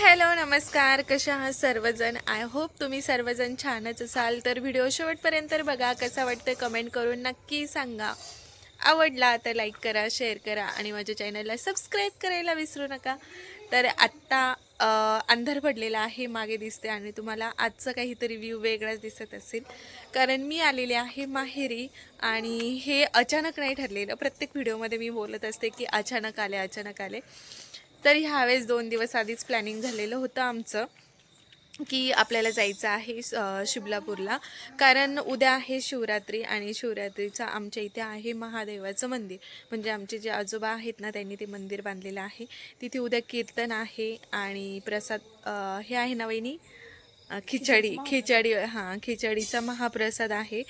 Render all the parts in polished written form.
Hello नमस्कार, कशा आहात सर्वजण. आय होप तुम्ही सर्वजण छानच असाल. तर व्हिडिओ शेवटपर्यंत बघा, कसा वाटतं कमेंट करून नक्की सांगा. आवडला तर लाईक करा, शेअर करा आणि माझ्या चॅनलला सबस्क्राईब करायला विसरू नका. तर आत्ता अंधार पडलेला आहे मागे दिसते आणि तुम्हाला आजचं काहीतरी व्ह्यू वेगळाच दिसत असेल, कारण मी आलेले आहे माहेरी. आणि हे अचानक नाही ठरलेलं. प्रत्येक व्हिडिओमध्ये मी बोलत असते की अचानक आले अचानक आले. तर ह्यावेळेस 2 दिवस आधीच प्लॅनिंग झालेलं होतं आमचं की आपल्याला जायचं आहे शिबलापूरला, कारण उद्या आहे शिवरात्री आणि शिवरात्रीचा आमच्या इथे आहे महादेवाचं मंदिर. म्हणजे आमचे जे आजोबा आहेत ना, त्यांनी ते मंदिर बांधलेलं आहे. तिथे उद्या कीर्तन आहे आणि प्रसाद हे आहे ना वहिनी, खिचडी हां, खिचडीचा महाप्रसाद आहे.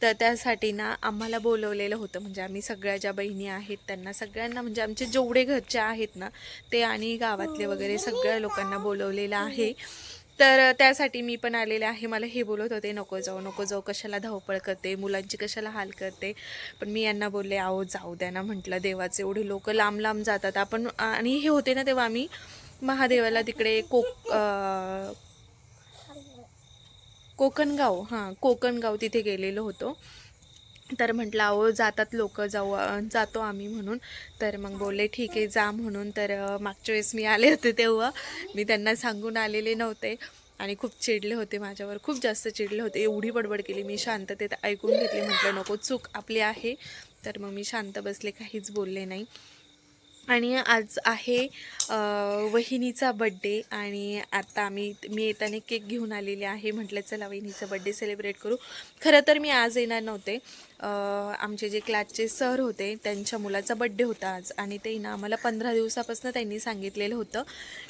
तर त्यासाठी ना आम्हाला बोलवलेलं होतं. म्हणजे आम्ही सगळ्या ज्या बहिणी आहेत त्यांना सगळ्यांना, म्हणजे आमचे जेवढे घरचे आहेत ना ते आणि गावातले वगैरे सगळ्या लोकांना बोलवलेलं आहे. तर त्यासाठी मी पण आलेले आहे. मला हे बोलत होते नको जाऊ नको जाऊ, कशाला धावपळ करते, मुलांची कशाला हाल करते. पण मी यांना बोलले आहो जाऊ द्या ना, म्हटलं देवाचे एवढे लोक लांब लांब जातात. आपण आणि हे होते ना तेव्हा आम्ही महादेवाला तिकडे कोकणगाव, हां कोकणगाव तिथे गेलेलो होतो. तर म्हटलं अहो जातात लोक, जातो आम्ही म्हणून. तर मग बोलले ठीक आहे जा म्हणून. तर मागच्या वेळेस मी आले होते तेव्हा मी त्यांना सांगून आलेले नव्हते आणि खूप चिडले होते माझ्यावर, खूप जास्त चिडले होते. एवढी बडबड केली. मी शांततेत ऐकून घेतली, म्हटलं नको चूक आपली आहे. तर मग मी शांत बसले, काहीच बोलले नाही. आणि आज आहे वहिनीचा बड्डे आणि आता मी येताना केक घेऊन आलेले आहे. म्हटलं चला वहिनीचा बड्डे सेलिब्रेट करू. खरं तर मी आज येणार नव्हते. आमचे जे क्लासचे सर होते त्यांच्या मुलाचा बड्डे होता आज, आणि ते ना आम्हाला 15 दिवसापासून त्यांनी सांगितलेलं होतं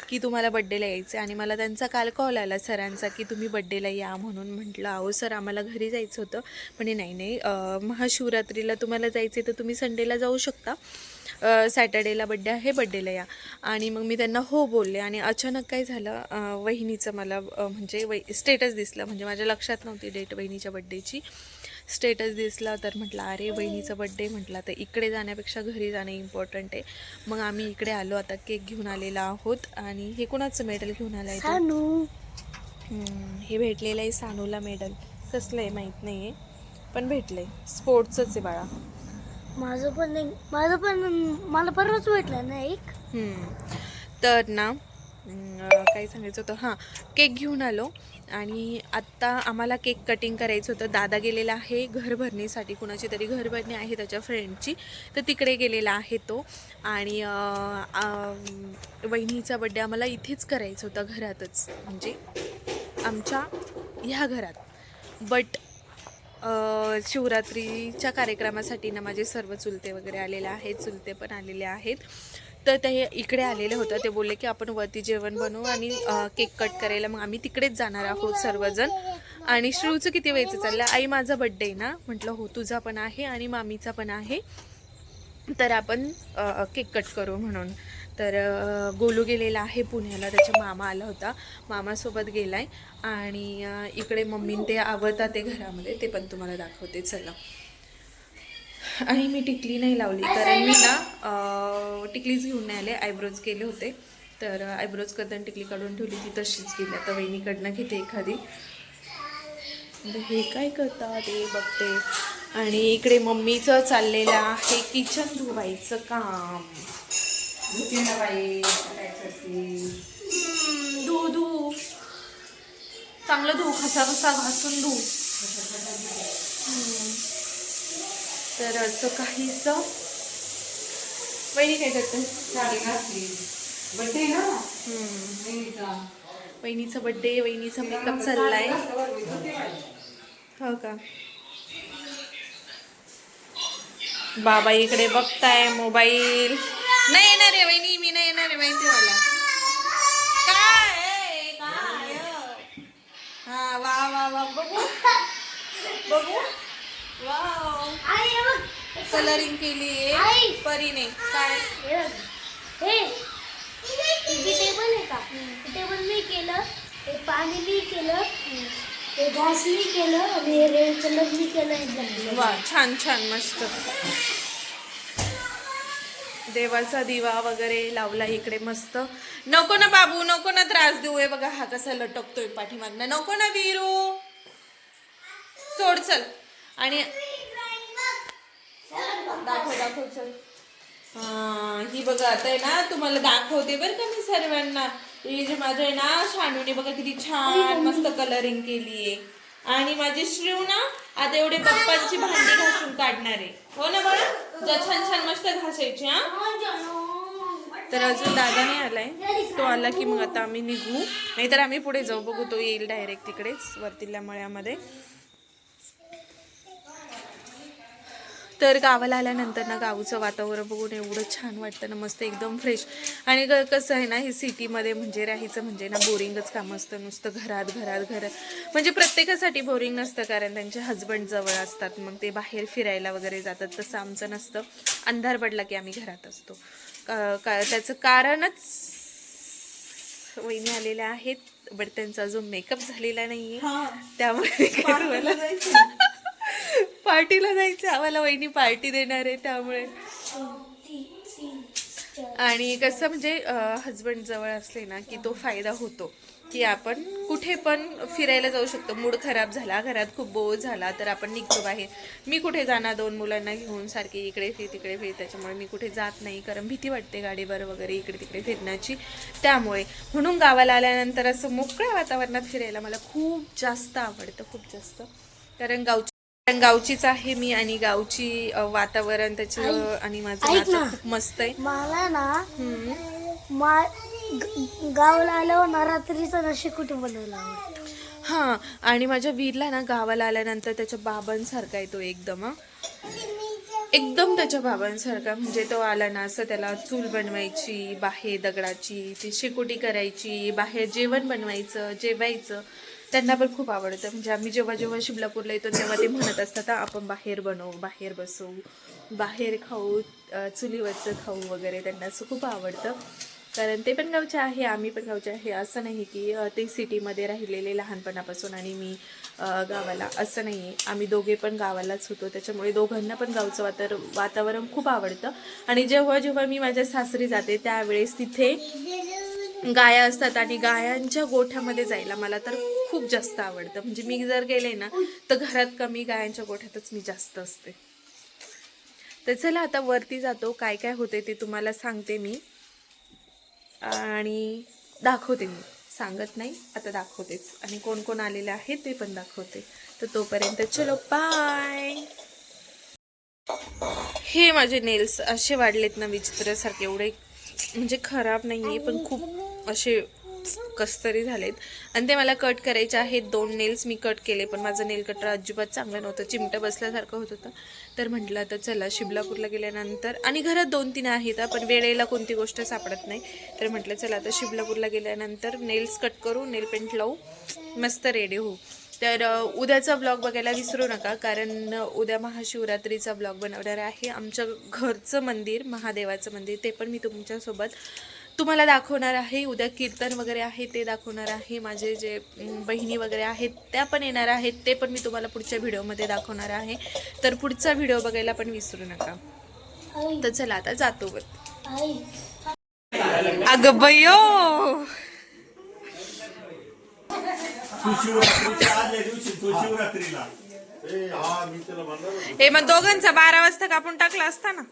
की तुम्हाला बड्डेला यायचं. आणि मला त्यांचा काल कॉल आला सरांचा की तुम्ही बड्डेला या म्हणून. म्हटलं अहो सर आम्हाला घरी जायचं होतं. म्हणे नाही महाशिवरात्रीला तुम्हाला जायचं आहे तर तुम्ही संडेला जाऊ शकता, सॅटर्डेला बड्डे आहे, बड्डेला या. आणि मग मी त्यांना हो बोलले. आणि अचानक काय झालं, वहिनीचं मला म्हणजे स्टेटस दिसलं. म्हणजे माझ्या लक्षात नव्हती डेट वहिनीच्या बड्डेची. स्टेटस दिसला तर म्हटलं अरे वहिनीचा बड्डे, म्हटलं तर इकडे जाण्यापेक्षा घरी जाणं इम्पॉर्टंट आहे. मग आम्ही इकडे आलो, आता केक घेऊन आलेला आहोत. आणि हे कोणाचं मेडल घेऊन आलं आहे? हे भेटलेलं आहे सानूला मेडल. कसलं आहे माहीत नाही आहे, पण भेटलं आहे. स्पोर्ट्सच आहे बाळा. माझं पण मला परवाच भेटलं ना एक. तर ना काय सांगायचं होतं, हां केक घेऊन आलो. आणि आत्ता आम्हाला केक कटिंग करायचं होतं. दादा गेलेला आहे घर भरणीसाठी, कुणाची तरी घर भरणी आहे त्याच्या फ्रेंडची, तर तिकडे गेलेला आहे तो. आणि वहिनीचा बड्डे आम्हाला इथेच करायचं होतं, घरातच, म्हणजे आमच्या ह्या घरात. बट शिवरात्रीच्या कार्यक्रमासाठी ना माझे सर्व चुलते वगैरे आलेले आहेत, चुलते पण आलेले आहेत. तर ते इकडे आलेले होतं. ते बोलले की आपण वरती जेवण बनवू आणि केक कट करायला मग आम्ही तिकडेच जाणार आहोत सर्वजण. आणि श्रीवचं किती वेळचं चाललं, आई माझा बड्डे ना, म्हटलं हो तुझा पण आहे आणि मामीचा पण आहे, तर आपण केक कट करू म्हणून. तर गोलू गेलेला आहे पुण्याला, त्याचा मामा आला होता, मामासोबत गेला आहे. आणि इकडे मम्मीन ते आवडतात ते घरामध्ये, ते पण तुम्हाला दाखवते चला. आणि मी टिकली नाही लावली, कारण मी ना टिकलीच घेऊन नाही आले, आयब्रोज केले होते. तर आयब्रोज करताना टिकली काढून ठेवली, ती तशीच गेली. आता वहिनीकडनं घेते एखादी. हे काय करतात ते बघते. आणि इकडे मम्मीचं चाललेलं आहे किचन धुवायचं काम. धू चांगलं धू, खसा घासून धू. तर असं काहीसं. वहिनी काय करते? बड्डे ना वहिनीचा बड्डे, वहिनीचा मेकअप चाललाय. हो का? बाबा इकडे बघताय मोबाईल. नाही येणार रे वहिनी, मी नाही येणार रे, माहिती मला. काय हा वा वा वा, बघू वाव, कलरिंग केली आहे परीने. काय टेबल आहे का? टेबल मी केलं, ते पाणी मी केलं, ते घास मी केलं आणि रेड कलर मी केलं. वा छान छान मस्त. देवाचा दिवा वगैरे लावला इकडे मस्त. नको ना बाबू, नको ना त्रास देऊ. हे बघा हा कसा लटकतोय पाठीमागनं. नको ना वीरू, सोड चल. आणि दाखव चल. ही बघा आता आहे ना, तुम्हाला दाखवते बरं का मी सर्वांना. ही जे माझं आहे ना शानूने बघा किती छान मस्त कलरिंग केलीये. आणि माझी श्रीव ना आता एवढे बाप्पांची भांडी घासून काढणार आहे. हो ना बाळा, ज्या छान छान मस्त घासायची. हा, तर अजून दादा नाही आलाय. तो आला की मग आता आम्ही निघू, नाहीतर आम्ही पुढे जाऊ. बघू, तो येईल डायरेक्ट तिकडेच वरतील्या मळ्यामध्ये. तर गावाला आल्यानंतर ना गावचं वातावरण बघून एवढं छान वाटतं ना, मस्त एकदम फ्रेश. आणि कसं आहे ना, हे सिटीमध्ये म्हणजे राहायचं म्हणजे ना बोरिंगच काम असतं. नुसतं घरात म्हणजे प्रत्येकासाठी बोरिंग नसतं, कारण त्यांचे हजबंड जवळ असतात, मग ते बाहेर फिरायला वगैरे जातात. तसं आमचं नसतं. अंधार पडला की आम्ही घरात असतो. त्याचं कारणच वहिनी आलेल्या आहेत, बट त्यांचा अजून मेकअप झालेला नाहीये, त्यामुळे पार्टीला जायचं आम्हाला. वहिनी पार्टी देणार आहे त्यामुळे. आणि कसं म्हणजे हजबंड जवळ असले ना की तो फायदा होतो, की आपण कुठे पण फिरायला जाऊ शकतो. मूड खराब झाला, घरात खूप बोर झाला तर आपण निघतो बाहेर. मी कुठे जाणार 2 मुलांना घेऊन सारखी इकडे फिर तिकडे फिर, त्याच्यामुळे मी कुठे जात नाही, कारण भीती वाटते गाडीवर वगैरे इकडे तिकडे फिरण्याची. त्यामुळे म्हणून गावाला आल्यानंतर असं मोकळ्या वातावरणात फिरायला मला खूप जास्त आवडतं, खूप जास्त. कारण गावचीच आहे मी, आणि गावची वातावरण त्याचं आणि माझं नातं खूप मस्त आहे. मला ना गावाला आल्यावर नवरात्रीचा नशे कुठे बनवला. हां, आणि माझ्या वीरला ना गावाला आल्यानंतर त्याच्या बाबांसारखा आहे तो एकदम. एकदम त्याच्या बाबांसारखा. म्हणजे तो आला ना असं त्याला चूल बनवायची बाहेर दगडाची, ती शेकोटी करायची, बाहेर जेवण बनवायचं, जेवायचं. त्यांना पण खूप आवडतं. म्हणजे आम्ही जेव्हा शिबलापूरला येतो तेव्हा ते म्हणत असतात आपण बाहेर बनवू, बाहेर बसवू, बाहेर खाऊ, चुलीवरचं खाऊ वगैरे. त्यांना असं खूप आवडतं, कारण ते पण गावचे आहे, आम्ही पण गावचे आहे. असं नाही की ते सिटीमध्ये राहिलेले लहानपणापासून आणि मी गावाला, असं नाही आहे. आम्ही दोघे पण गावालाच होतो, त्याच्यामुळे दोघांना पण गावचं वातावरण खूप आवडतं. आणि जेव्हा मी माझ्या सासरी जाते त्यावेळेस तिथे गाया असतात, आणि गायांच्या गोठ्यामध्ये जायला मला तर खूप जास्त आवडतं. म्हणजे मी जर गेले ना तर घरात कमी, गायांच्या गोठ्यातच मी जास्त असते. तर चला आता वरती जातो, काय काय होते ते तुम्हाला सांगते मी आणि दाखवते. मी सांगत नाही, आता दाखवतेच. आणि कोण कोण आलेले आहे ते पण दाखवते. तर तोपर्यंत चलो बाय. हे माझे नेल्स असे वाढलेत ना विचित्रासारखे, एवढे म्हणजे खराब नाही आहे पण खूप असे कस्तरी झालेत. आणि ते मला कट करायचे आहेत. 2 नेल्स मी कट केले, पण माझं नेल कटर अजिबात चांगलं नव्हतं, चिमटं बसल्यासारखं होत होतं. तर म्हटलं आता चला शिबलापूरला गेल्यानंतर, आणि घरात 2-3 आहेत पण वेळेला कोणती गोष्ट सापडत नाही. तर म्हटलं चला आता शिबलापूरला गेल्यानंतर नेल्स कट करू, नेल पेंट लावू, मस्त रेडी होऊ. तर उद्याचा ब्लॉग बघायला विसरू नका, कारण उद्या महाशिवरात्रीचा ब्लॉग बनवणार आहे. आमच्या घरचं मंदिर, महादेवाचं मंदिर, ते पण मी तुमच्यासोबत तुम्हाला दाखवणार आहे. उद्या कीर्तन वगैरे आहे ते दाखवणार आहे. माझे जे बहिणी वगैरे आहेत त्या पण येणार आहेत, ते पण मी तुम्हाला पुढच्या व्हिडिओमध्ये दाखवणार आहे. तर पुढचा व्हिडिओ बघायला पण विसरू नका. तर चला आता जातो वर. अगं बयो, हे मग दोघांचा 12 वाजता कापून टाकला असता ना.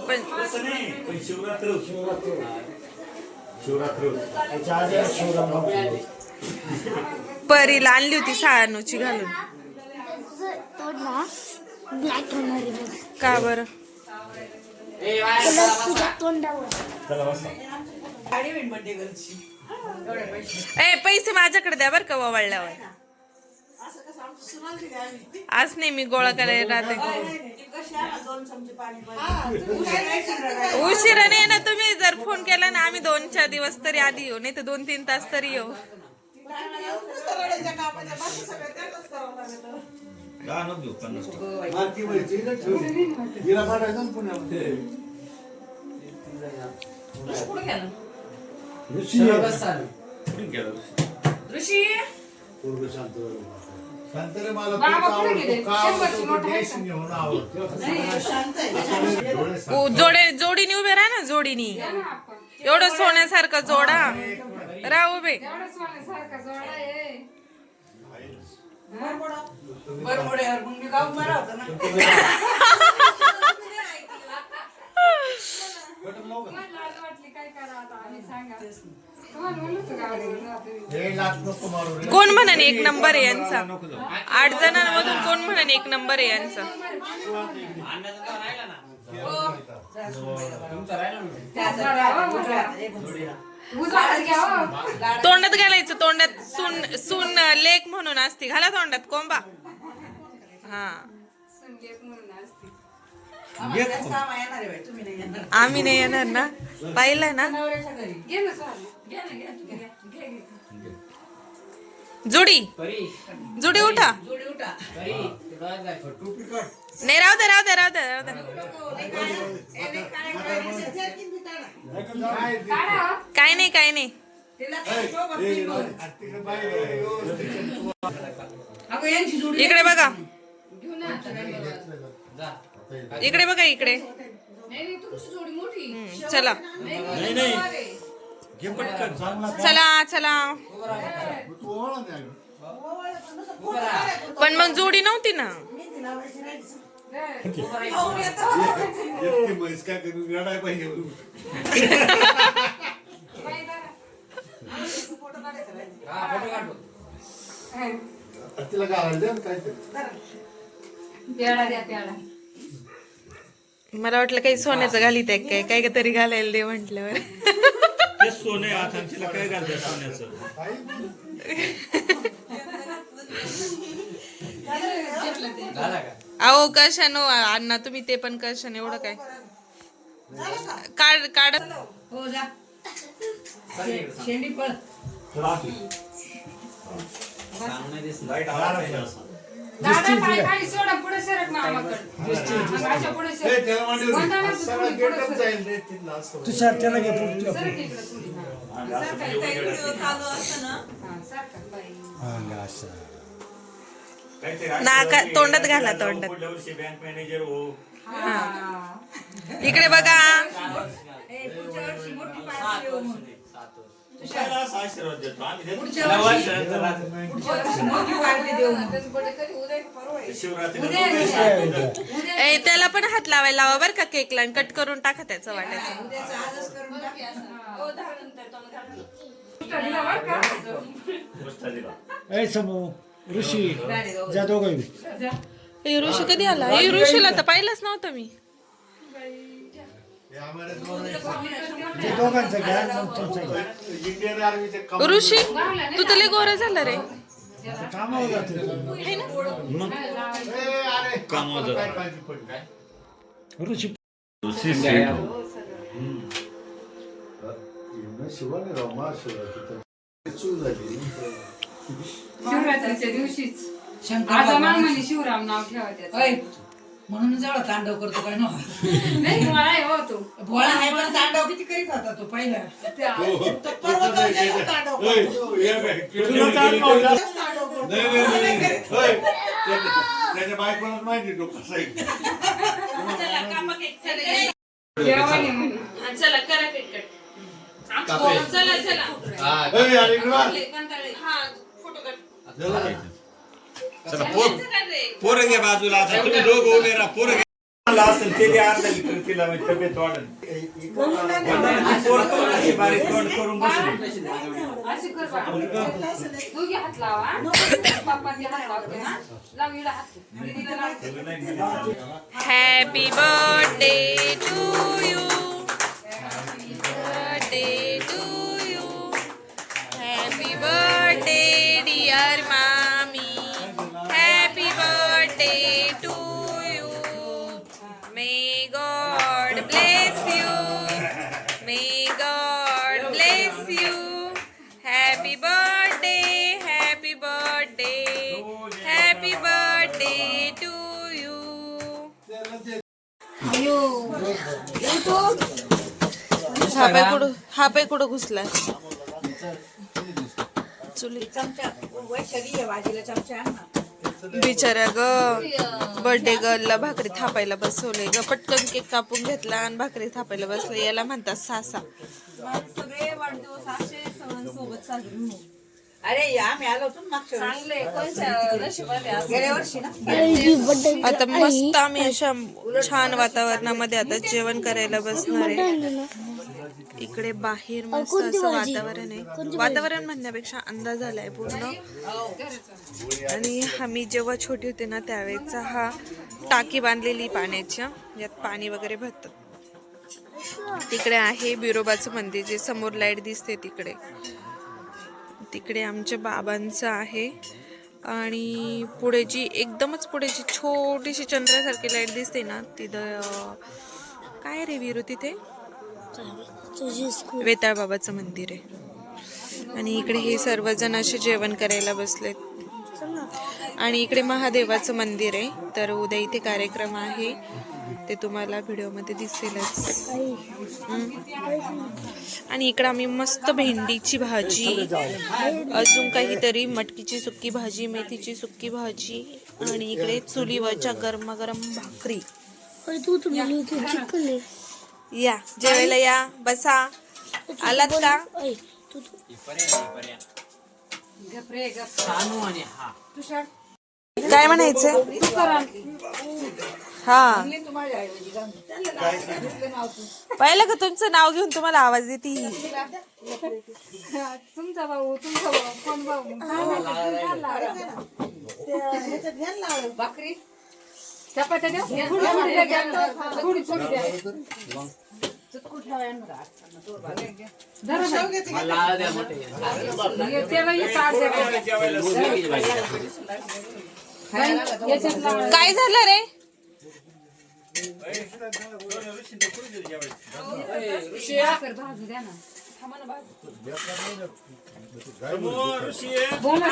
पण परीला आणली होती साळानूची घालून. का बरं? पैसे माझ्याकडे द्या बरं का वळल्यावर. आज नाही मी गोळा करायला राहते. उशिरा नाही ना, तुम्ही जर फोन केला ना आम्ही 2-4 दिवस तरी आधी येऊ, नाही तर 2-3 तास तरी येऊ. संतरे मला खूप बाबा कुठे आवडतो. गेले? का आवडतो? शंभरची नोट तो आहे देश का? घेऊन आवडतो. जोडीने उभे राहा ना, जोडीनी. द्या ना आपण. एवढं सोन्यासारखं जोडा, राहू उभे. एवढं सोन्यासारखा जोडा आहे. बरबड्यावर मग मी गाव बरा होता ना. मला लाज वाटली, काय करा आता आम्ही सांगा. तुम्हाला म्हणलं होतं गावाकडून राहतो. हे लाच नको मारू रे. कोण म्हणन एक नंबर आहे यांचा? 8 जणांमधून कोण म्हणन एक नंबर आहे यांचा? उजाळात घ्या हो. तोंडात घालायचं, तोंडात सून लेक म्हणून असते, घाला तोंडात कोंबा. हा, संगीत म्हणून असते. आम्हाला काय सामा येणार आहे बाई, तुम्ही नाही येणार. आम्ही नाही येणार ना, पाहिलं ना. नवऱ्याच्या घरी. घे ना स्वामी. घे ना, घे, घे, घे, घे. जुडी जुडी उठा. जोडी उठा. नाही, राहू दे राहू दे राहू दे राहू दे. काढा हो. काय नाही काय नाही. तिला सोबत नाही बोल. तिकडे बाई व्यवस्थित. अगं यांची जोडी इकडे बघा, घेऊ ना आता गणपती. इकडे बघा, इकडे. नाही नाही, तुमची जोडी मोठी. चला नाही नाही. घे पटकन, चांगला. चला चला. तू ओळख नाही. पण मग जोडी नव्हती ना. इतकी म्हैस काय करून रडाय पाहिजे. तिला घालायला द्या ना काहीतरी. प्याळा द्या, प्याळा. मला वाटलं काही सोन्याचं घालीत आहे, काय काय तरी घालायला दे म्हटल्यावर. ते सोने हातात तिला काय घालतात सोन्याचं? अहो कशानो अण्णा, तुम्ही ते पण कशाने एवढं काय काढ काढ. हो जा. शेंडी पळ. दादा पाय खाली सोडा, पुढे सरक मामाकडे. अशा पुढे ए, सरक. त्याला मांडीवर घे. गोंधळाचं सगळं थोडी गेटच पुढं जाईल रे तिथलं असं. सरक इकडे थोडी. हा. चालू असतं ना. हा, सरका बाई. नाका तोंडात घाला, तोंडात. पुढल्या वर्षी बँक मॅनेजर हो. हा. इकडे बघा. ए, पुढच्या वर्षी मोठी पार्टी येऊ मग. तुझ्याला असा आशीर्वाद देतो आम्ही देतो. पुढच्या वर्षी मोठी पार्टी देऊ मग. त्याचं बर्थडे कधी उद्या का परवा आहे? शिवरात्रीला उद्या आहे, दोघे साथ. उद्या ए, त्याला पण हात लावायला लावा बरं का केकला, आणि कट करून टाका त्याचं वाटायचं. उद्याचं आजच करून टाक. दिला बरं का? गोष्ट दिला. ऐ समू ऋषी जा दोघं बी. जा. ए, ऋषी कधी आला? ए, ऋषीला तर पाहिलंच नव्हतं मी. हे आम्हाला दोन जे दोघांचं घ्या मग तुमचं घ्या. इंडियन आर्मीचे ऋषी तू तर लय गोरा झाला रे. कामावर जाते अरे कामावर काय काळजी पडली काय? ऋषी शिवाने राव मा शिवाय चूक झाली. शिवरात्रीच्या दिवशीच शंकर आज आम्हाला भगवान. म्हणजे शिवराम नाव ठेवा त्याचं. ओय, म्हणून जवळ तांडव करतो काय ना. नाही मला आहे हो तो. भोळा आहे पण तांडव किती करीत होता तो पहिला. त्या- तो परवा तो जेव्हा तांडव करतो. ओय, ये बाई, तुला काय मावला? तांडव करतो. नाही. ओय, त्याच्या बायकोलाच माहिती तो कसा आहे. जेवण म्हणे. चला करा केक कट. चला चला. ओय, अरे इकडं बघ. हा, फोटो कट. चला पोरं घ्या बाजूला. आता तुम्ही दोघं उभे राहा. पोरं घ्या. मला असेल ते द्या अर्धा लिटर तिला म्हणजे तब्येत वाढेल. वडिलांची पोर करून अशी बारीक तोंड करून बसली. अशी कर बा. दोघी हात लावा. पप्पांचे हात लावते ना. लाव इकडं हात. दीदीला लाव. Happy birthday to you. Birthday to you. Happy birthday dear मामी. Happy birthday to you. May God bless you. May God bless you. Happy birthday. Happy birthday. Happy birthday to you. हा पाय कुठं घुसलाय? चुली. चमचा वैशाली आहे भाजीला चमचा आण ना. बिचाऱ्या ग बर्थडे गर्लला भाकरी थापायला बसवले ग. पटकन केक कापून घेतला आणि भाकरी थापायला बसले. याला म्हणतात सासा. सगळे वाढदिवस असे सण सोबत साजरे होऊ. अरे आम्ही आलो होतो ना मागच्या चांगले गेल्या वर्षी ना. आता मस्त आम्ही अशा छान वातावरणामध्ये आता जेवण करायला बसणार आहे. इकडे बाहेर मस्त असं वातावरण आहे. वातावरण म्हणण्यापेक्षा अंदाज आलाय पूर्ण. आणि आम्ही जेव्हा छोटी होते ना त्यावेळेचा हा टाकी बांधलेली पाण्याच्या, यात पाणी वगैरे भरतं. तिकडे आहे बिरोबाचं मंदिर जे समोर लाईट दिसते तिकडे. तिकडे आमच्या बाबांचं आहे. आणि पुढे जी एकदमच पुढे जी छोटीशी चंद्रासारखी लाईट दिसते ना तिथं काय रे विरू तिथे वेताळ बाबाचं मंदिर आहे. आणि इकडे हे सर्वजण असे जेवण करायला बसलेत. आणि इकडे महादेवाचं मंदिर आहे. तर उद्या इथे कार्यक्रम आहे ते तुम्हाला व्हिडिओमध्ये दिसेलच. आणि इकडे आम्ही मस्त भेंडीची भाजी, अजून काहीतरी मटकीची सुक्की भाजी, मेथीची सुक्की भाजी आणि इकडे चुलीवरच्या गरमागरम भाकरी. या जेवायला या, बसा. आलात का? काय म्हणायचं? हा पाहिलं का तुमचं नाव घेऊन तुम्हाला आवाज देते. तुमचा भाऊ कोण भाऊ? भाकरी चपात्या द्या. थोडी थोडी द्या. काय झालं रे? भाजी द्या ना. ऋषी बोला